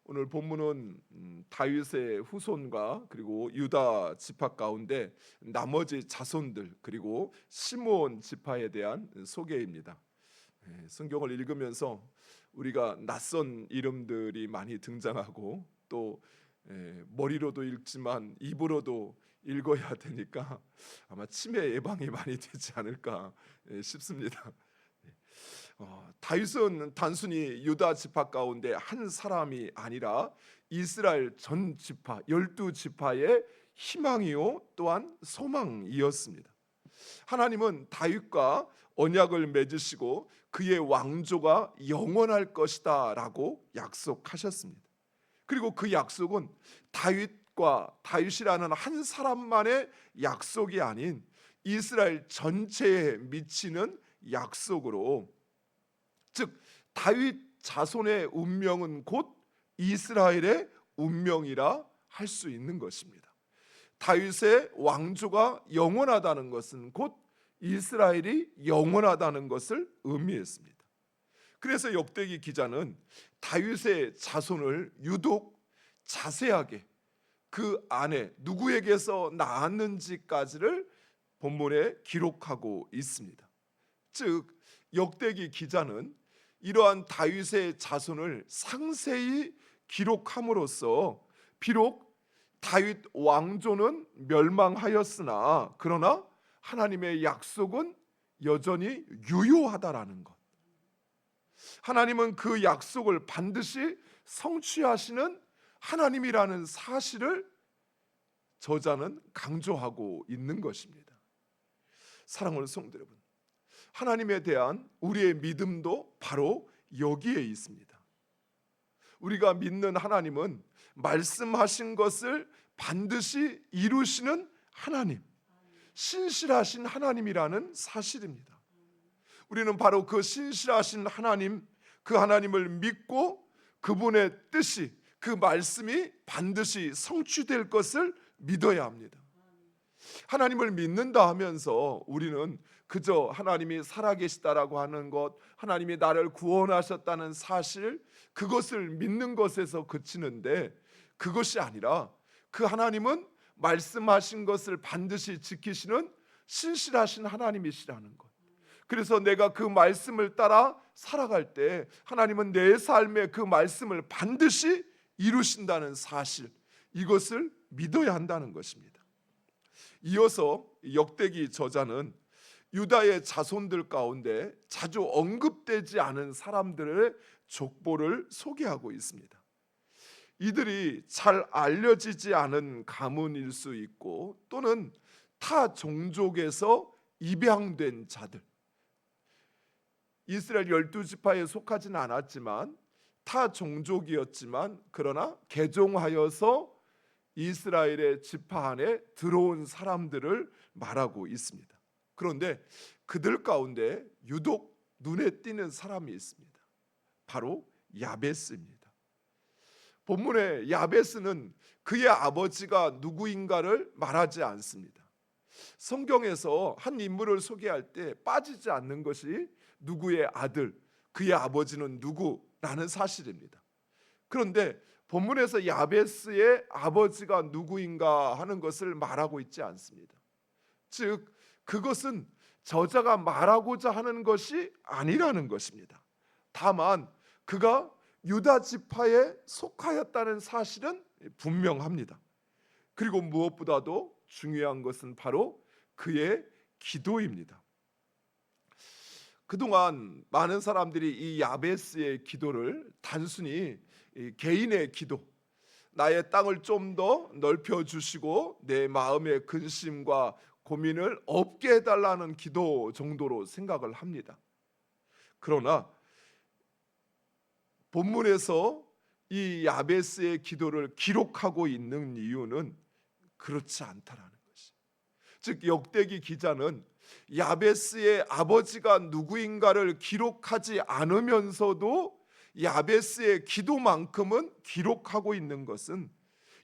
오늘 본문은 다윗의 후손과 그리고 유다 지파 가운데 나머지 자손들 그리고 시므온 지파에 대한 소개입니다. 성경을 읽으면서 우리가 낯선 이름들이 많이 등장하고 또 머리로도 읽지만 입으로도 읽어야 되니까 아마 치매 예방이 많이 되지 않을까 싶습니다. 다윗은 단순히 유다 지파 가운데 한 사람이 아니라 이스라엘 전 지파 12지파의 희망이요 또한 소망이었습니다. 하나님은 다윗과 언약을 맺으시고 그의 왕조가 영원할 것이다 라고 약속하셨습니다. 그리고 그 약속은 다윗이라는 한 사람만의 약속이 아닌 이스라엘 전체에 미치는 약속으로, 즉 다윗 자손의 운명은 곧 이스라엘의 운명이라 할 수 있는 것입니다. 다윗의 왕조가 영원하다는 것은 곧 이스라엘이 영원하다는 것을 의미했습니다. 그래서 역대기 기자는 다윗의 자손을 유독 자세하게 그 안에 누구에게서 낳았는지까지를 본문에 기록하고 있습니다. 즉 역대기 기자는 이러한 다윗의 자손을 상세히 기록함으로써 비록 다윗 왕조는 멸망하였으나 그러나 하나님의 약속은 여전히 유효하다라는 것, 하나님은 그 약속을 반드시 성취하시는 하나님이라는 사실을 저자는 강조하고 있는 것입니다. 사랑하는 성도 여러분, 하나님에 대한 우리의 믿음도 바로 여기에 있습니다. 우리가 믿는 하나님은 말씀하신 것을 반드시 이루시는 하나님, 신실하신 하나님이라는 사실입니다. 우리는 바로 그 신실하신 하나님, 그 하나님을 믿고 그분의 뜻이, 그 말씀이 반드시 성취될 것을 믿어야 합니다. 하나님을 믿는다 하면서 우리는 그저 하나님이 살아계시다라고 하는 것, 하나님이 나를 구원하셨다는 사실, 그것을 믿는 것에서 그치는데, 그것이 아니라 그 하나님은 말씀하신 것을 반드시 지키시는 신실하신 하나님이시라는 것. 그래서 내가 그 말씀을 따라 살아갈 때 하나님은 내 삶에 그 말씀을 반드시 이루신다는 사실, 이것을 믿어야 한다는 것입니다. 이어서 역대기 저자는 유다의 자손들 가운데 자주 언급되지 않은 사람들의 족보를 소개하고 있습니다. 이들이 잘 알려지지 않은 가문일 수 있고 또는 타 종족에서 입양된 자들, 이스라엘 12지파에 속하지는 않았지만 타 종족이었지만 그러나 개종하여서 이스라엘의 지파 안에 들어온 사람들을 말하고 있습니다. 그런데 그들 가운데 유독 눈에 띄는 사람이 있습니다. 바로 야베스입니다. 본문의 야베스는 그의 아버지가 누구인가를 말하지 않습니다. 성경에서 한 인물을 소개할 때 빠지지 않는 것이 누구의 아들, 그의 아버지는 누구라는 사실입니다. 그런데 본문에서 야베스의 아버지가 누구인가 하는 것을 말하고 있지 않습니다. 즉 그것은 저자가 말하고자 하는 것이 아니라는 것입니다. 다만 그가 유다 지파에 속하였다는 사실은 분명합니다. 그리고 무엇보다도 중요한 것은 바로 그의 기도입니다. 그동안 많은 사람들이 이 야베스의 기도를 단순히 개인의 기도, 나의 땅을 좀 더 넓혀주시고 내 마음의 근심과 고민을 없게 해달라는 기도 정도로 생각을 합니다. 그러나 본문에서 이 야베스의 기도를 기록하고 있는 이유는 그렇지 않다라는 것이, 즉 역대기 기자는 야베스의 아버지가 누구인가를 기록하지 않으면서도 야베스의 기도만큼은 기록하고 있는 것은,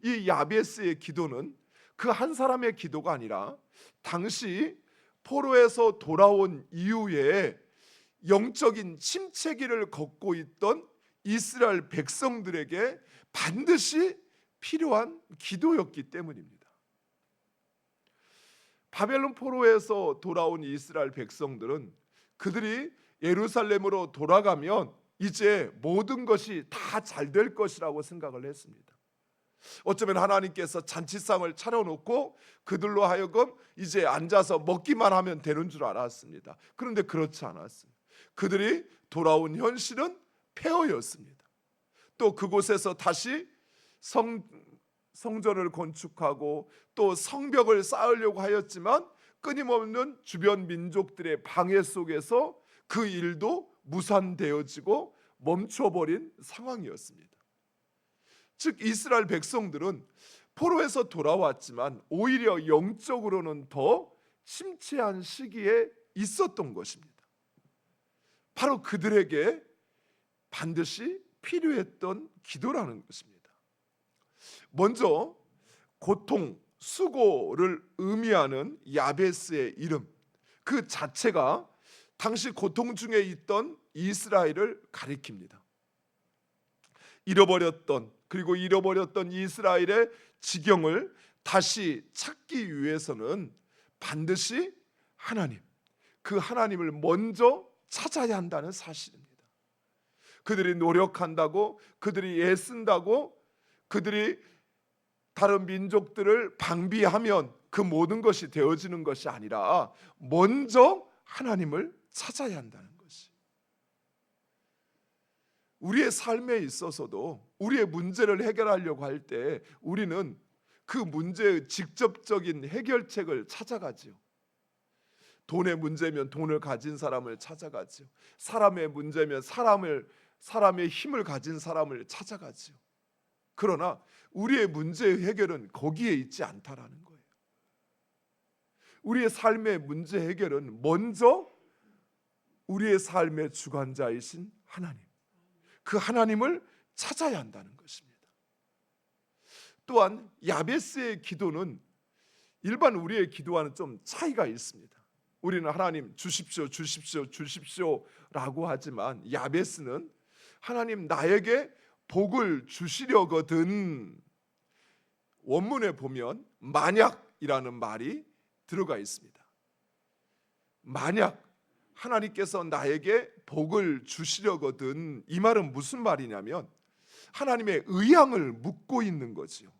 이 야베스의 기도는 그 한 사람의 기도가 아니라 당시 포로에서 돌아온 이후에 영적인 침체기를 걷고 있던 이스라엘 백성들에게 반드시 필요한 기도였기 때문입니다. 바벨론 포로에서 돌아온 이스라엘 백성들은 그들이 예루살렘으로 돌아가면 이제 모든 것이 다 잘 될 것이라고 생각을 했습니다. 어쩌면 하나님께서 잔치상을 차려놓고 그들로 하여금 이제 앉아서 먹기만 하면 되는 줄 알았습니다. 그런데 그렇지 않았어요. 그들이 돌아온 현실은 폐허였습니다. 또 그곳에서 다시 성전을 건축하고 또 성벽을 쌓으려고 하였지만 끊임없는 주변 민족들의 방해 속에서 그 일도 무산되어지고 멈춰버린 상황이었습니다. 즉 이스라엘 백성들은 포로에서 돌아왔지만 오히려 영적으로는 더 침체한 시기에 있었던 것입니다. 바로 그들에게 반드시 필요했던 기도라는 것입니다. 먼저 고통, 수고를 의미하는 야베스의 이름 그 자체가 당시 고통 중에 있던 이스라엘을 가리킵니다. 잃어버렸던 이스라엘의 지경을 다시 찾기 위해서는 반드시 하나님, 그 하나님을 먼저 찾아야 한다는 사실입니다. 그들이 노력한다고, 그들이 애쓴다고, 그들이 다른 민족들을 방비하면 그 모든 것이 되어지는 것이 아니라 먼저 하나님을 찾아야 한다는 것이. 우리의 삶에 있어서도 우리의 문제를 해결하려고 할 때 우리는 그 문제의 직접적인 해결책을 찾아가지요. 돈의 문제면 돈을 가진 사람을 찾아가지요. 사람의 문제면 사람의 힘을 가진 사람을 찾아가지요. 그러나 우리의 문제의 해결은 거기에 있지 않다라는 거예요. 우리의 삶의 문제 해결은 먼저 우리의 삶의 주관자이신 하나님, 그 하나님을 찾아야 한다는 것입니다. 또한 야베스의 기도는 일반 우리의 기도와는 좀 차이가 있습니다. 우리는 하나님 주십시오, 주십시오, 주십시오라고 하지만 야베스는 하나님 나에게 복을 주시려거든. 원문에 보면 만약이라는 말이 들어가 있습니다. 만약 하나님께서 나에게 복을 주시려거든, 이 말은 무슨 말이냐면 하나님의 의향을 묻고 있는 거지요.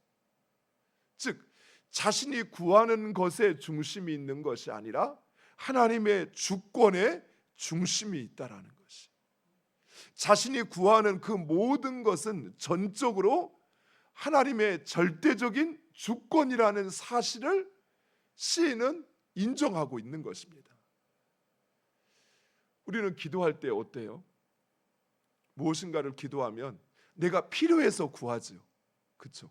즉 자신이 구하는 것에 중심이 있는 것이 아니라 하나님의 주권에 중심이 있다라는 것이. 자신이 구하는 그 모든 것은 전적으로 하나님의 절대적인 주권이라는 사실을 시인은 인정하고 있는 것입니다. 우리는 기도할 때 어때요? 무엇인가를 기도하면 내가 필요해서 구하지요. 그렇죠?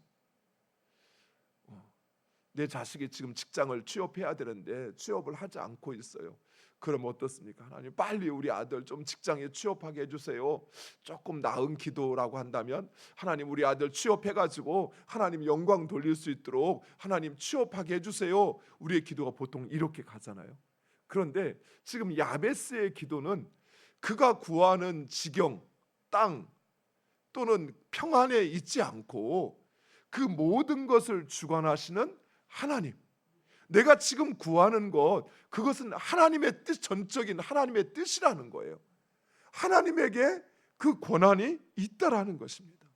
내 자식이 지금 직장을 취업해야 되는데 취업을 하지 않고 있어요. 그럼 어떻습니까? 하나님 빨리 우리 아들 좀 직장에 취업하게 해주세요. 조금 나은 기도라고 한다면 하나님 우리 아들 취업해가지고 하나님 영광 돌릴 수 있도록 하나님 취업하게 해주세요. 우리의 기도가 보통 이렇게 가잖아요. 그런데 지금 야베스의 기도는 그가 구하는 지경, 땅 또는 평안에 있지 않고 그 모든 것을 주관하시는 하나님, 내가 지금 구하는 것, 그것은 하나님의 뜻, 전적인 하나님의 뜻이라는 거예요. 하나님에게 그 권한이 있다라는 것입니다.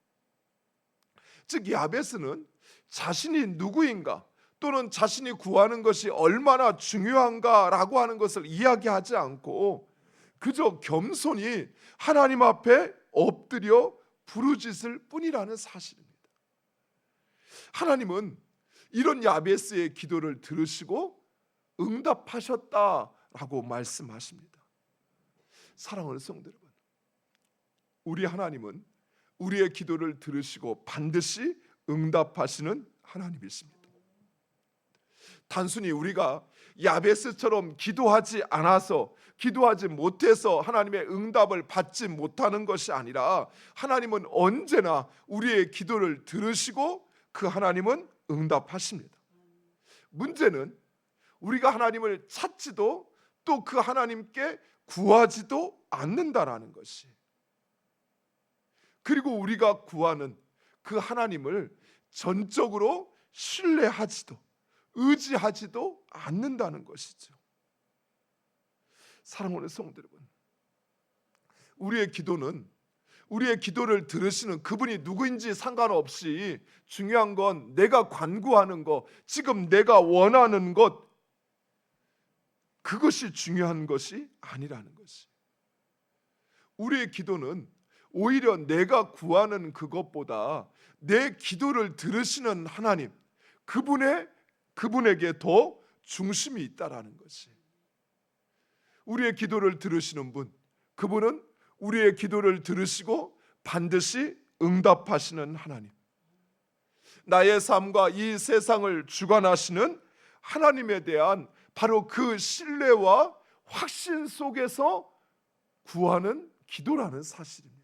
즉 야베스는 자신이 누구인가 또는 자신이 구하는 것이 얼마나 중요한가라고 하는 것을 이야기하지 않고 그저 겸손히 하나님 앞에 엎드려 부르짖을 뿐이라는 사실입니다. 하나님은 이런 야베스의 기도를 들으시고 응답하셨다라고 말씀하십니다. 사랑하는 성도 여러분, 우리 하나님은 우리의 기도를 들으시고 반드시 응답하시는 하나님이십니다. 단순히 우리가 야베스처럼 기도하지 않아서, 기도하지 못해서 하나님의 응답을 받지 못하는 것이 아니라 하나님은 언제나 우리의 기도를 들으시고 그 하나님은 응답하십니다. 문제는 우리가 하나님을 찾지도 또 그 하나님께 구하지도 않는다라는 것이. 그리고 우리가 구하는 그 하나님을 전적으로 신뢰하지도 의지하지도 않는다는 것이죠. 사랑하는 성도 여러분, 우리의 기도를 들으시는 그분이 누구인지 상관없이 중요한 건 내가 간구하는 것, 지금 내가 원하는 것, 그것이 중요한 것이 아니라는 것이. 우리의 기도는 오히려 내가 구하는 그것보다 내 기도를 들으시는 하나님, 그분에게 더 중심이 있다라는 것이. 우리의 기도를 들으시는 분, 그분은 우리의 기도를 들으시고 반드시 응답하시는 하나님, 나의 삶과 이 세상을 주관하시는 하나님에 대한 바로 그 신뢰와 확신 속에서 구하는 기도라는 사실입니다.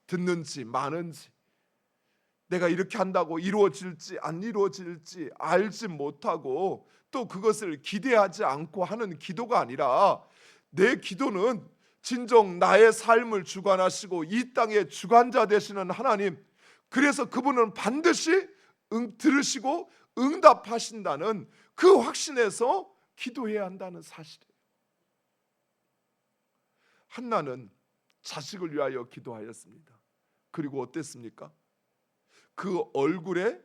듣는지 마는지, 내가 이렇게 한다고 이루어질지 안 이루어질지 알지 못하고 또 그것을 기대하지 않고 하는 기도가 아니라, 내 기도는 진정 나의 삶을 주관하시고 이 땅의 주관자 되시는 하나님, 그래서 그분은 반드시 들으시고 응답하신다는 그 확신에서 기도해야 한다는 사실이에요. 한나는 자식을 위하여 기도하였습니다. 그리고 어땠습니까? 그 얼굴에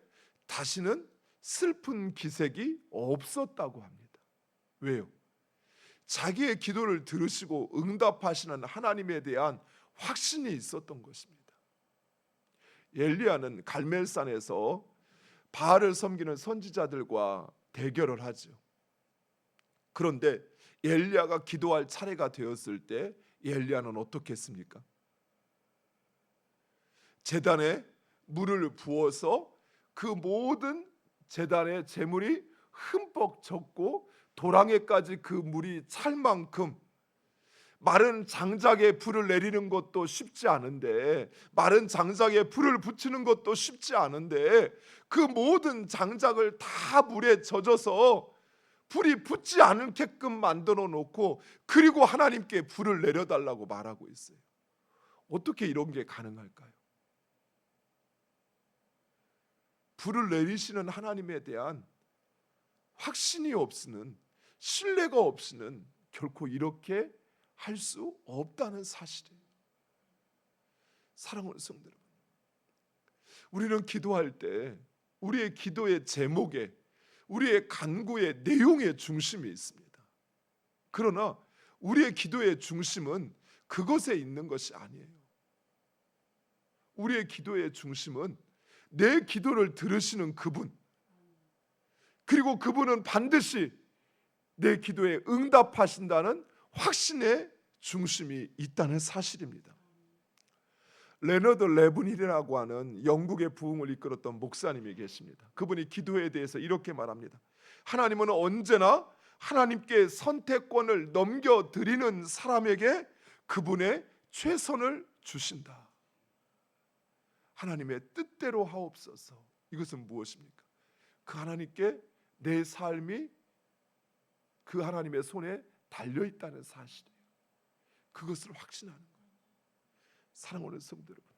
다시는 슬픈 기색이 없었다고 합니다. 왜요? 자기의 기도를 들으시고 응답하시는 하나님에 대한 확신이 있었던 것입니다. 엘리야는 갈멜산에서 바알을 섬기는 선지자들과 대결을 하죠. 그런데 엘리야가 기도할 차례가 되었을 때 엘리야는 어떻게 했습니까? 제단에 물을 부어서 그 모든 제단의 제물이 흠뻑 젖고 도랑에까지 그 물이 찰 만큼, 마른 장작에 불을 내리는 것도 쉽지 않은데, 마른 장작에 불을 붙이는 것도 쉽지 않은데, 그 모든 장작을 다 물에 젖어서 불이 붙지 않게끔 만들어 놓고, 그리고 하나님께 불을 내려달라고 말하고 있어요. 어떻게 이런 게 가능할까요? 불을 내리시는 하나님에 대한 확신이 없이는, 신뢰가 없이는 결코 이렇게 할 수 없다는 사실이에요. 사랑하는 성도 여러분, 우리는 기도할 때 우리의 기도의 제목에, 우리의 간구의 내용의 중심이 있습니다. 그러나 우리의 기도의 중심은 그것에 있는 것이 아니에요. 우리의 기도의 중심은 내 기도를 들으시는 그분, 그리고 그분은 반드시 내 기도에 응답하신다는 확신의 중심이 있다는 사실입니다. 레너드 레브닐이라고 하는 영국의 부흥을 이끌었던 목사님이 계십니다. 그분이 기도에 대해서 이렇게 말합니다. 하나님은 언제나 하나님께 선택권을 넘겨드리는 사람에게 그분의 최선을 주신다. 하나님의 뜻대로 하옵소서. 이것은 무엇입니까? 그 하나님께 내 삶이 그 하나님의 손에 달려있다는 사실이에요. 그것을 확신하는 거예요. 사랑하는 성도 여러분,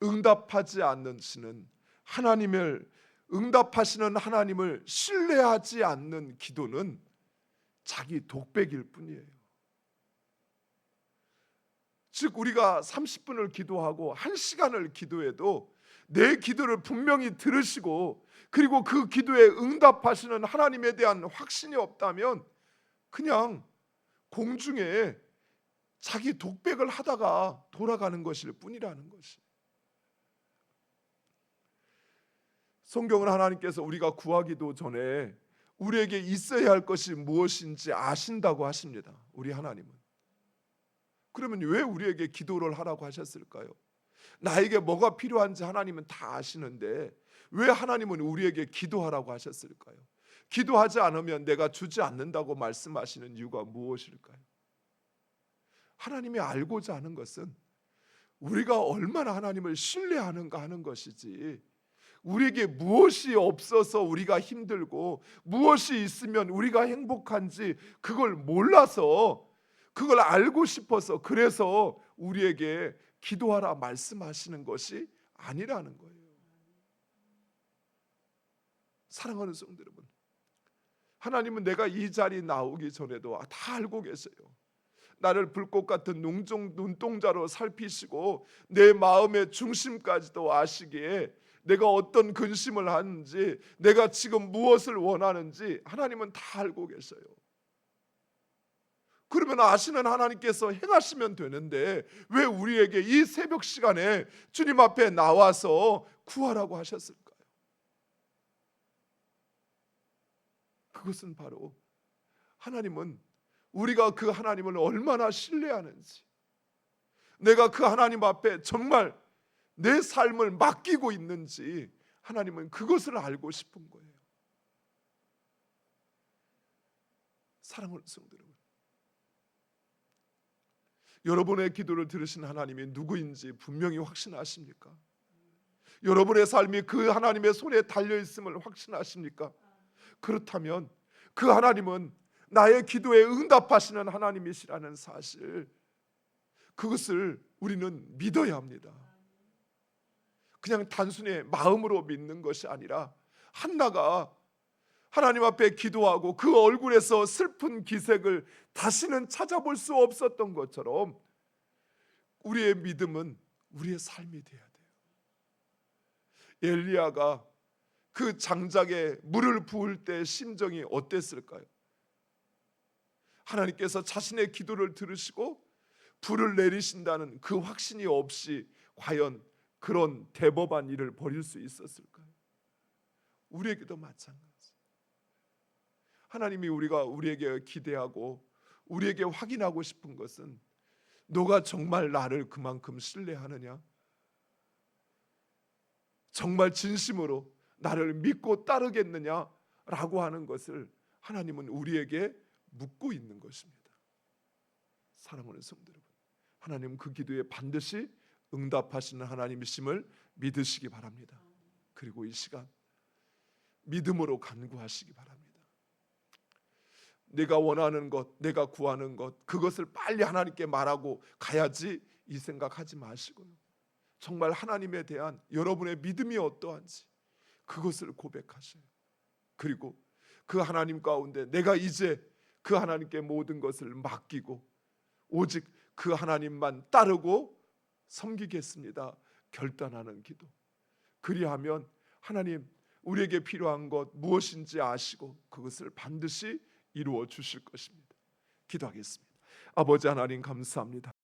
응답하지 않는 신은 응답하시는 하나님을 신뢰하지 않는 기도는 자기 독백일 뿐이에요. 즉 우리가 30분을 기도하고 1시간을 기도해도 내 기도를 분명히 들으시고 그리고 그 기도에 응답하시는 하나님에 대한 확신이 없다면 그냥 공중에 자기 독백을 하다가 돌아가는 것일 뿐이라는 것이. 성경은 하나님께서 우리가 구하기도 전에 우리에게 있어야 할 것이 무엇인지 아신다고 하십니다. 우리 하나님은. 그러면 왜 우리에게 기도를 하라고 하셨을까요? 나에게 뭐가 필요한지 하나님은 다 아시는데 왜 하나님은 우리에게 기도하라고 하셨을까요? 기도하지 않으면 내가 주지 않는다고 말씀하시는 이유가 무엇일까요? 하나님이 알고자 하는 것은 우리가 얼마나 하나님을 신뢰하는가 하는 것이지, 우리에게 무엇이 없어서 우리가 힘들고 무엇이 있으면 우리가 행복한지 그걸 몰라서 그걸 알고 싶어서 그래서 우리에게 기도하라 말씀하시는 것이 아니라는 거예요. 사랑하는 성도 여러분, 하나님은 내가 이 자리에 나오기 전에도 다 알고 계세요. 나를 불꽃 같은 눈동자로 살피시고 내 마음의 중심까지도 아시기에 내가 어떤 근심을 하는지, 내가 지금 무엇을 원하는지 하나님은 다 알고 계셔요. 그러면 아시는 하나님께서 행하시면 되는데 왜 우리에게 이 새벽 시간에 주님 앞에 나와서 구하라고 하셨을까요? 그것은 바로 하나님은 우리가 그 하나님을 얼마나 신뢰하는지, 내가 그 하나님 앞에 정말 내 삶을 맡기고 있는지 하나님은 그것을 알고 싶은 거예요. 사랑하는 성도 여러분, 여러분의 기도를 들으신 하나님이 누구인지 분명히 확신하십니까? 여러분의 삶이 그 하나님의 손에 달려있음을 확신하십니까? 그렇다면 그 하나님은 나의 기도에 응답하시는 하나님이시라는 사실, 그것을 우리는 믿어야 합니다. 그냥 단순히 마음으로 믿는 것이 아니라, 한나가 하나님 앞에 기도하고 그 얼굴에서 슬픈 기색을 다시는 찾아볼 수 없었던 것처럼 우리의 믿음은 우리의 삶이 되어야 돼요. 엘리야가 그 장작에 물을 부을 때 심정이 어땠을까요? 하나님께서 자신의 기도를 들으시고 불을 내리신다는 그 확신이 없이 과연 그런 대범한 일을 벌일 수 있었을까요? 우리에게도 마찬가지. 하나님이 우리에게 기대하고 우리에게 확인하고 싶은 것은 너가 정말 나를 그만큼 신뢰하느냐? 정말 진심으로 나를 믿고 따르겠느냐라고 하는 것을 하나님은 우리에게 묻고 있는 것입니다. 사랑하는 성도 여러분, 하나님은 그 기도에 반드시 응답하시는 하나님이심을 믿으시기 바랍니다. 그리고 이 시간 믿음으로 간구하시기 바랍니다. 내가 원하는 것, 내가 구하는 것, 그것을 빨리 하나님께 말하고 가야지 이 생각하지 마시고요, 정말 하나님에 대한 여러분의 믿음이 어떠한지 그것을 고백하셔요. 그리고 그 하나님 가운데 내가 이제 그 하나님께 모든 것을 맡기고 오직 그 하나님만 따르고 섬기겠습니다 결단하는 기도. 그리하면 하나님 우리에게 필요한 것 무엇인지 아시고 그것을 반드시 이루어 주실 것입니다. 기도하겠습니다. 아버지 하나님 감사합니다.